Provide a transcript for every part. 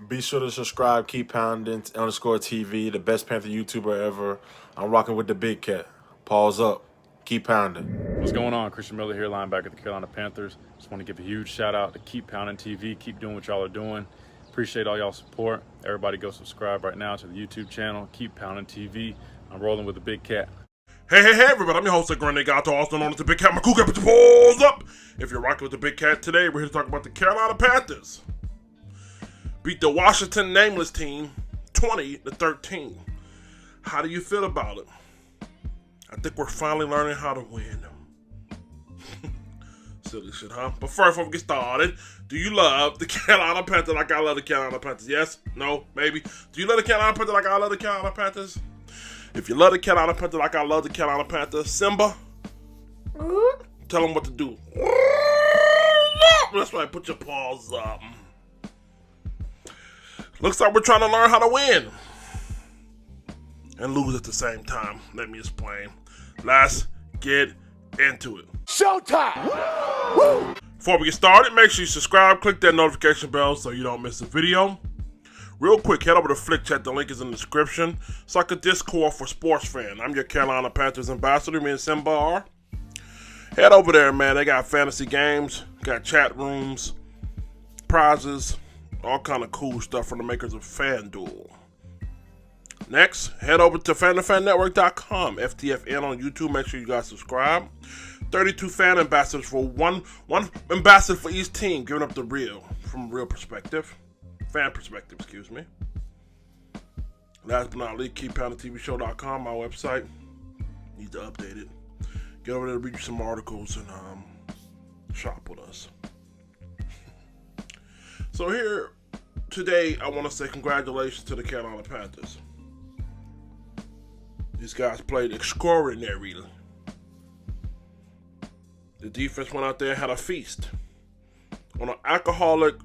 Be sure to subscribe, keep pounding, _TV, the best Panther YouTuber ever. I'm rocking with the Big Cat. Pause up. Keep pounding. What's going on? Christian Miller here, linebacker at the Carolina Panthers. Just want to give a huge shout out to Keep Pounding TV. Keep doing what y'all are doing. Appreciate all y'all support. Everybody go subscribe right now to the YouTube channel, Keep Pounding TV. I'm rolling with the Big Cat. Hey, everybody, I'm your host, Grenade Gato, also known as the Big Cat. My cool cat, put your balls up. If you're rocking with the Big Cat today, we're here to talk about the Carolina Panthers. Beat the Washington Nameless team 20-13. How do you feel about it? I think we're finally learning how to win. Silly shit, huh? But first, before we get started, do you love the Carolina Panthers like I love the Carolina Panthers? Yes? No? Maybe? Do you love the Carolina Panthers like I love the Carolina Panthers? If you love the Carolina Panthers like I love the Carolina Panthers, Simba, tell them what to do. That's right, put your paws up. Looks like we're trying to learn how to win and lose at the same time. Let me explain. Let's get into it. Showtime! Woo! Before we get started, make sure you subscribe, click that notification bell so you don't miss a video. Real quick, head over to Flick Chat, the link is in the description. It's like a Discord for sports fans. I'm your Carolina Panthers ambassador, me and Simba are. Head over there, man. They got fantasy games, got chat rooms, prizes, all kind of cool stuff from the makers of FanDuel. Next, head over to FTFN.network.com, FTFN on YouTube. Make sure you guys subscribe. 32 fan ambassadors for one ambassador for each team, giving up the real, from a real perspective. Fan perspective, excuse me. Last but not least, KeepPoundingTVShow.com, my website. Need to update it. Get over there to read you some articles and shop with us. So here, today, I want to say congratulations to the Carolina Panthers. These guys played extraordinarily. The defense went out there and had a feast. On an alcoholic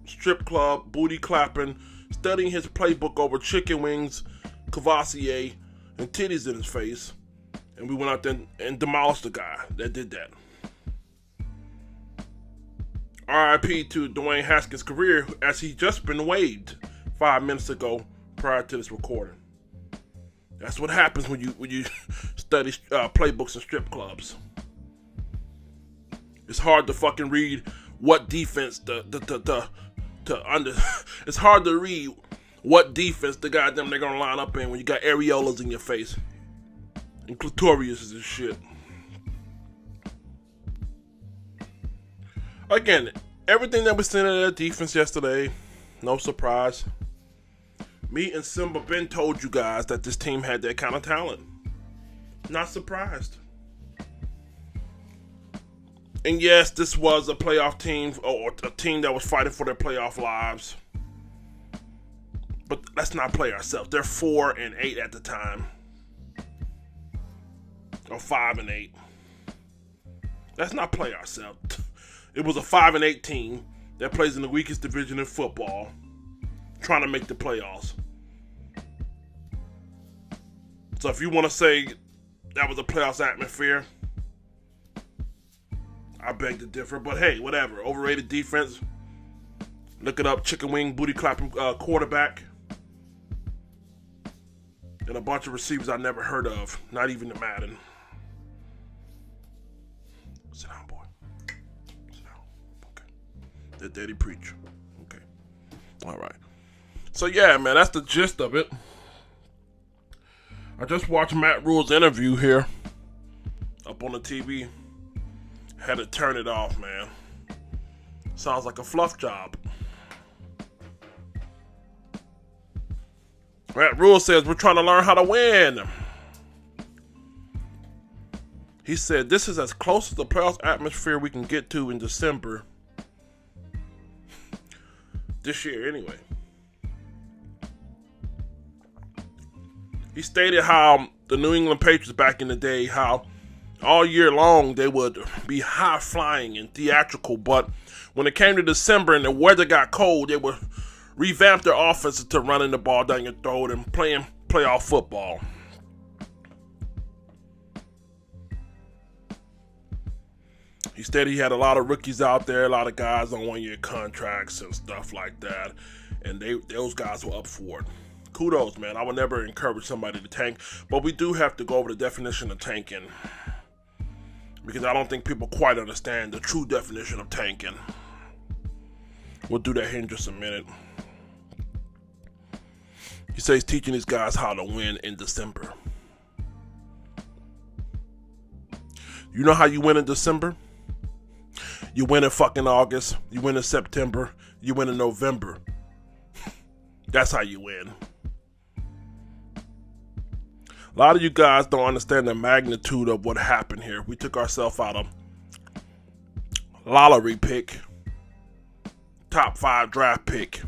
strip club, booty clapping, studying his playbook over chicken wings, Cavassier, and titties in his face. And we went out there and demolished the guy that did that. RIP to Dwayne Haskins' career, as he just been waived 5 minutes ago prior to this recording. That's what happens when you study playbooks in strip clubs. It's hard to fucking read what defense it's hard to read what defense the goddamn they're gonna line up in when you got areolas in your face and clitorius and shit. Again, everything that was seen in that defense yesterday, no surprise. Me and Simba Ben told you guys that this team had that kind of talent. Not surprised. And yes, this was a playoff team, or a team that was fighting for their playoff lives. But let's not play ourselves. They're 4-8 at the time. Or 5-8. Let's not play ourselves. It was a 5-8 team that plays in the weakest division in football, trying to make the playoffs. So if you want to say that was a playoffs atmosphere, I beg to differ. But hey, whatever. Overrated defense. Look it up. Chicken wing, booty clapping quarterback. And a bunch of receivers I never heard of. Not even the Madden. Sit down, boy. Sit down. Okay. Let Daddy preach. Okay. All right. So yeah, man, that's the gist of it. I just watched Matt Rule's interview here up on the TV. Had to turn it off, man. Sounds like a fluff job. Matt Rule says we're trying to learn how to win. He said this is as close to the playoffs atmosphere we can get to in December. This year, anyway. He stated how the New England Patriots back in the day, how all year long they would be high flying and theatrical, but when it came to December and the weather got cold, they would revamp their offense to running the ball down your throat and playing playoff football. He stated he had a lot of rookies out there, a lot of guys on one-year contracts and stuff like that. and those guys were up for it. Kudos, man. I would never encourage somebody to tank, but we do have to go over the definition of tanking, because I don't think people quite understand the true definition of tanking. We'll do that here in just a minute. He says teaching these guys how to win in December. You know how you win in December? You win in fucking August. You win in September. You win in November. That's how you win. A lot of you guys don't understand the magnitude of what happened here. We took ourselves out of lottery pick, top 5 draft pick.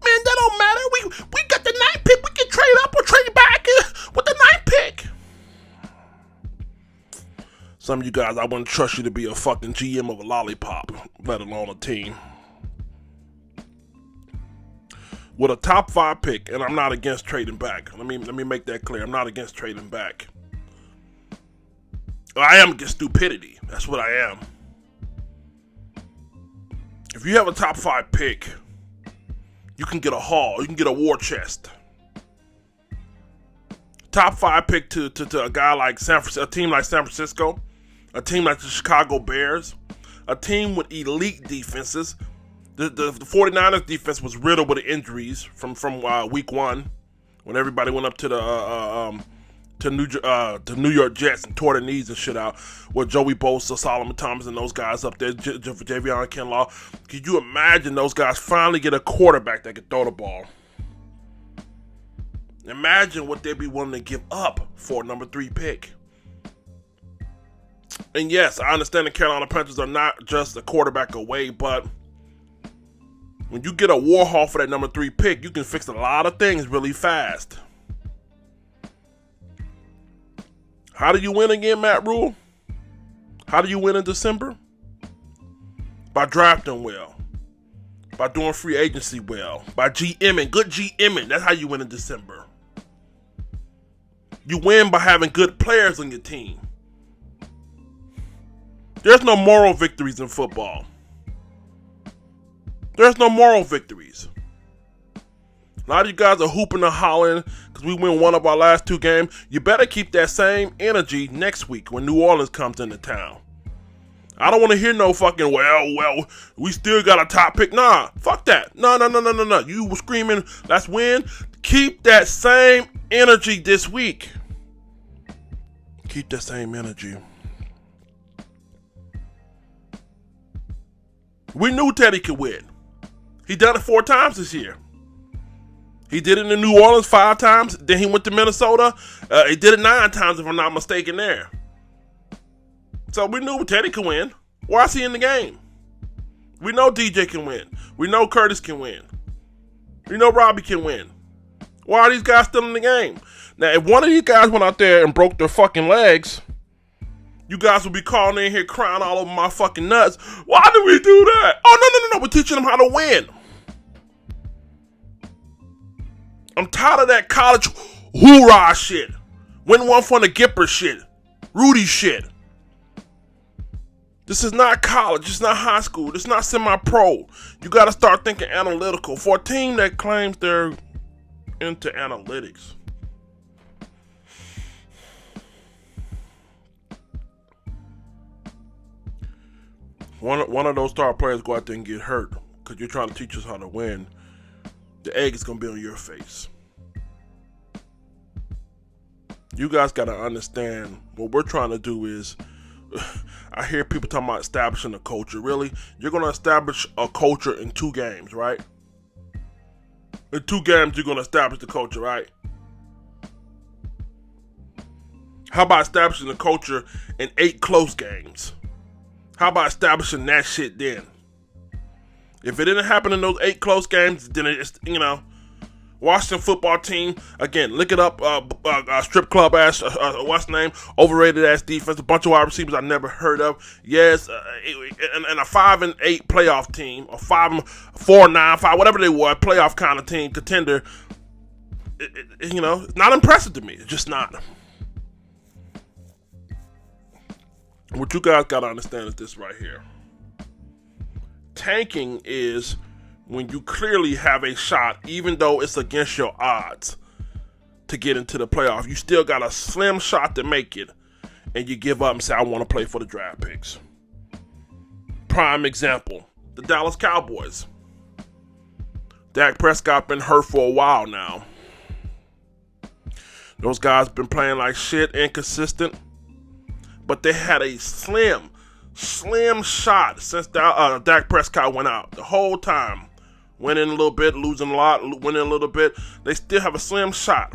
Man, that don't matter. We got the 9th pick. We can trade up or trade back with the 9th pick. Some of you guys, I wouldn't trust you to be a fucking GM of a lollipop, let alone a team. With a top 5 pick, and I'm not against trading back. Let me make that clear. I'm not against trading back. I am against stupidity. That's what I am. If you have a top 5 pick, you can get a haul. You can get a war chest. Top 5 pick to a guy like a team like San Francisco, a team like the Chicago Bears, a team with elite defenses. The 49ers defense was riddled with injuries from week 1, when everybody went up to the New York Jets and tore their knees and shit out, with Joey Bosa, Solomon Thomas, and those guys up there, Javion Kinlaw. Could you imagine those guys finally get a quarterback that could throw the ball? Imagine what they'd be willing to give up for a number 3 pick. And yes, I understand the Carolina Panthers are not just a quarterback away, but when you get a war haul for that number 3 pick, you can fix a lot of things really fast. How do you win again, Matt Rule? How do you win in December? By drafting well. By doing free agency well. By GMing. Good GMing. That's how you win in December. You win by having good players on your team. There's no moral victories in football. There's no moral victories. A lot of you guys are hooping and hollering because we win one of our last 2 games. You better keep that same energy next week when New Orleans comes into town. I don't want to hear no fucking, well, we still got a top pick. Nah, fuck that. No. You were screaming, let's win. Keep that same energy this week. Keep that same energy. We knew Teddy could win. He done it 4 times this year. He did it in New Orleans 5 times. Then he went to Minnesota. He did it 9 times, if I'm not mistaken, there. So we knew Teddy could win. Why is he in the game? We know DJ can win. We know Curtis can win. We know Robbie can win. Why are these guys still in the game? Now, if one of these guys went out there and broke their fucking legs, you guys will be calling in here crying all over my fucking nuts. Why did we do that? Oh, no. We're teaching them how to win. I'm tired of that college hoorah shit. Win one for the Gipper shit. Rudy shit. This is not college. It's not high school. It's not semi-pro. You got to start thinking analytical. For a team that claims they're into analytics, one of those star players go out there and get hurt because you're trying to teach us how to win, the egg is going to be on your face. You guys got to understand what we're trying to do is, I hear people talking about establishing a culture. Really? You're going to establish a culture in 2 games, right? In 2 games, you're going to establish the culture, right? How about establishing a culture in 8 close games? How about establishing that shit then? If it didn't happen in those 8 close games, then it's, Washington football team, again, look it up, strip club ass, what's the name, overrated ass defense, a bunch of wide receivers I never heard of. Yes, and a 5-8 playoff team, or 4-9-5, whatever they were, playoff kind of team, contender. It's not impressive to me. It's just not. What you guys got to understand is this right here. Tanking is when you clearly have a shot, even though it's against your odds to get into the playoff. You still got a slim shot to make it, and you give up and say, I want to play for the draft picks. Prime example, the Dallas Cowboys. Dak Prescott been hurt for a while now. Those guys been playing like shit, inconsistent, but they had a slim shot since Dak Prescott went out. The whole time, winning a little bit, losing a lot, winning a little bit, they still have a slim shot.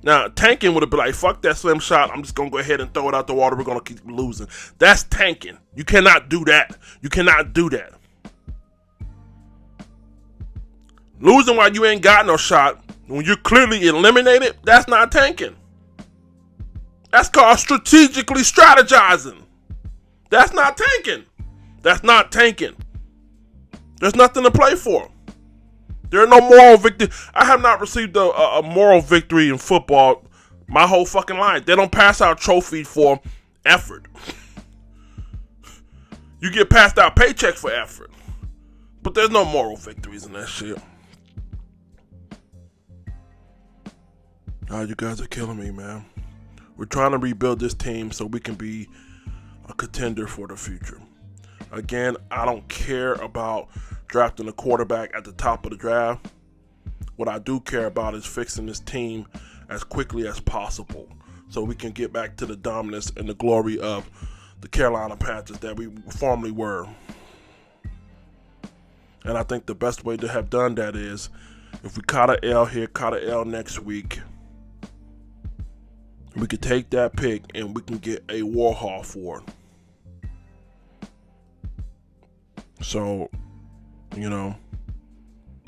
Now, tanking would have been like, fuck that slim shot, I'm just going to go ahead and throw it out the water, we're going to keep losing. That's tanking. You cannot do that. You cannot do that. Losing while you ain't got no shot, when you're clearly eliminated, that's not tanking. That's called strategically strategizing. That's not tanking. That's not tanking. There's nothing to play for. There are no moral victory. I have not received a moral victory in football my whole fucking life. They don't pass out trophies for effort. You get passed out paychecks for effort. But there's no moral victories in that shit. You guys are killing me, man. We're trying to rebuild this team so we can be a contender for the future. Again, I don't care about drafting a quarterback at the top of the draft. What I do care about is fixing this team as quickly as possible so we can get back to the dominance and the glory of the Carolina Panthers that we formerly were. And I think the best way to have done that is if we caught an L here, caught an L next week, we could take that pick and we can get a Warhol for it. So, you know,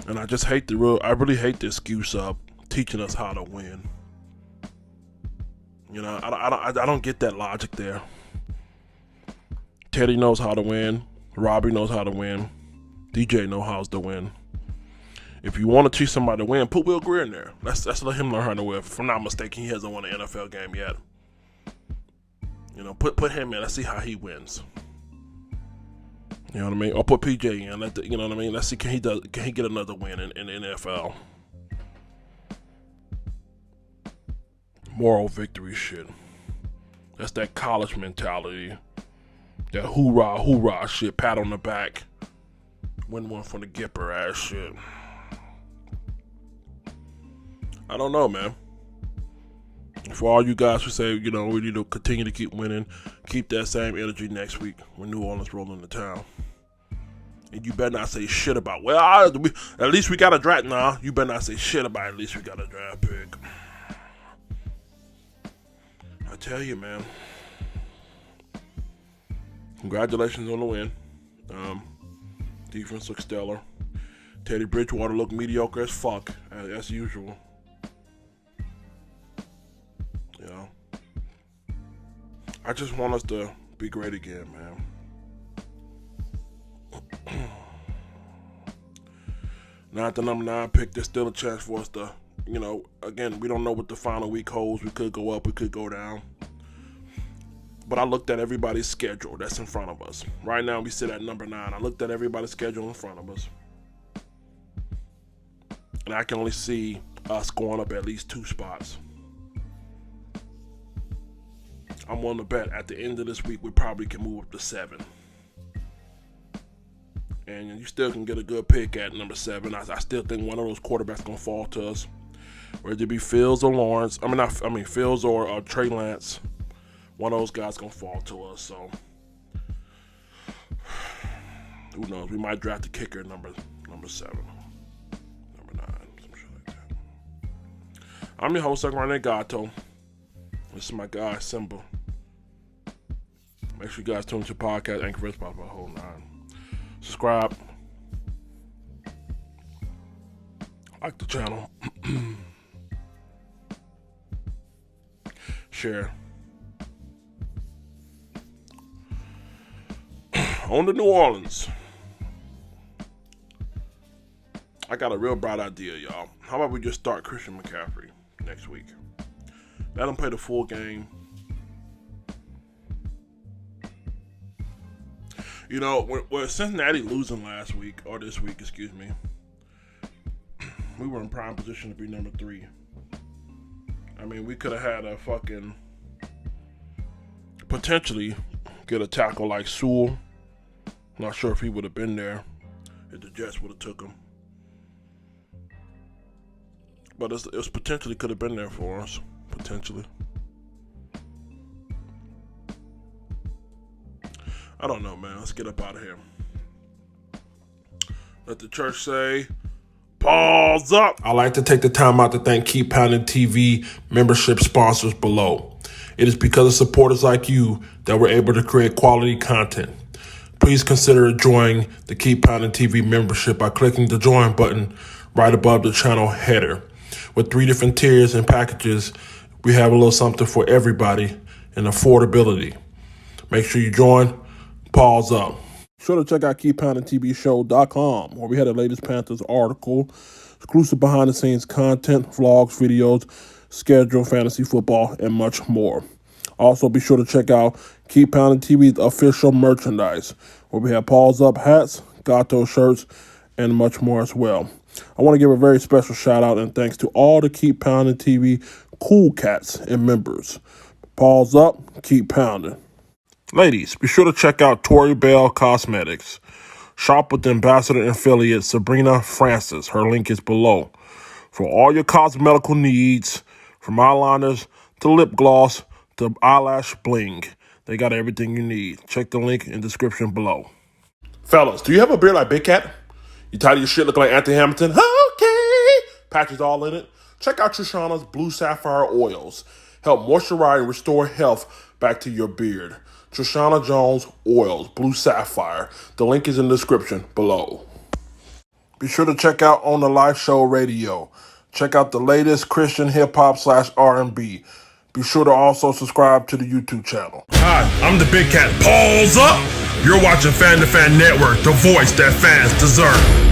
and I just hate I really hate the excuse of teaching us how to win. You know, I don't get that logic there. Teddy knows how to win. Robbie knows how to win. DJ knows how to win. If you want to teach somebody to win, put Will Greer in there. Let's let him learn how to win. If I'm not mistaken, he hasn't won an NFL game yet. You know, put him in. Let's see how he wins. You know what I mean? Or put PJ in. You know what I mean? Let's see can he get another win in the NFL. Moral victory shit. That's that college mentality. That hoorah shit. Pat on the back. Win one for the Gipper ass shit. I don't know, man. For all you guys who say, you know, we need to continue to keep winning, keep that same energy next week when New Orleans roll into town. And you better not say shit about, at least we got a draft. Nah, you better not say shit about at least we got a draft pick. I tell you, man. Congratulations on the win. Defense looks stellar. Teddy Bridgewater looked mediocre as fuck, as usual. I just want us to be great again, man. Now at the number 9 pick, there's still a chance for us to, you know, again, we don't know what the final week holds. We could go up, we could go down. But I looked at everybody's schedule that's in front of us. Right now, we sit at number 9. I looked at everybody's schedule in front of us. And I can only see us going up at least 2 spots. I'm willing to bet at the end of this week, we probably can move up to 7. And you still can get a good pick at number 7. I still think one of those quarterbacks going to fall to us. Whether it be Fields or Lawrence. Fields or Trey Lance. One of those guys going to fall to us. So, who knows? We might draft a kicker at number 7. Number 9. Some shit like that. I'm your host, Carolina Gato. This is my guy, Simba. Make sure you guys tune to your podcast, Anchor for the whole 9. Subscribe. Like the channel. Share. On to New Orleans. I got a real bright idea, y'all. How about we just start Christian McCaffrey next week? Let him play the full game. You know, with Cincinnati losing last week, or this week, excuse me, we were in prime position to be number 3. I mean, we could have had a fucking, potentially get a tackle like Sewell. Not sure if he would have been there if the Jets would have took him. But it's potentially could have been there for us. Potentially. I don't know, man. Let's get up out of here. Let the church say, pause up. I'd like to take the time out to thank Keep Pounding TV membership sponsors below. It is because of supporters like you that we're able to create quality content. Please consider joining the Keep Pounding TV membership by clicking the join button right above the channel header. With 3 different tiers and packages, we have a little something for everybody and affordability. Make sure you join. Pause up. Be sure to check out KeepPoundingTVShow.com, where we had the latest Panthers article, exclusive behind-the-scenes content, vlogs, videos, schedule, fantasy football, and much more. Also, be sure to check out Keep Pounding TV's official merchandise, where we have Pause Up hats, Gato shirts, and much more as well. I want to give a very special shout out and thanks to all the Keep Pounding TV cool cats and members. Pause up, keep pounding. Ladies, be sure to check out Tori Bell Cosmetics. Shop with the ambassador and affiliate Sabrina Francis. Her link is below. For all your cosmetical needs, from eyeliners to lip gloss to eyelash bling, they got everything you need. Check the link in the description below. Fellas, do you have a beard like Big Cat? You tired of your shit looking like Anthony Hamilton? Okay! Patches all in it? Check out Trishana's Blue Sapphire oils. Help moisturize and restore health back to your beard. Trishana Jones Oils, Blue Sapphire. The link is in the description below. Be sure to check out On the Live Show Radio. Check out the latest Christian hip-hop / R&B. Be sure to also subscribe to the YouTube channel. Hi, I'm the Big Cat. Pause up! You're watching Fan to Fan Network, the voice that fans deserve.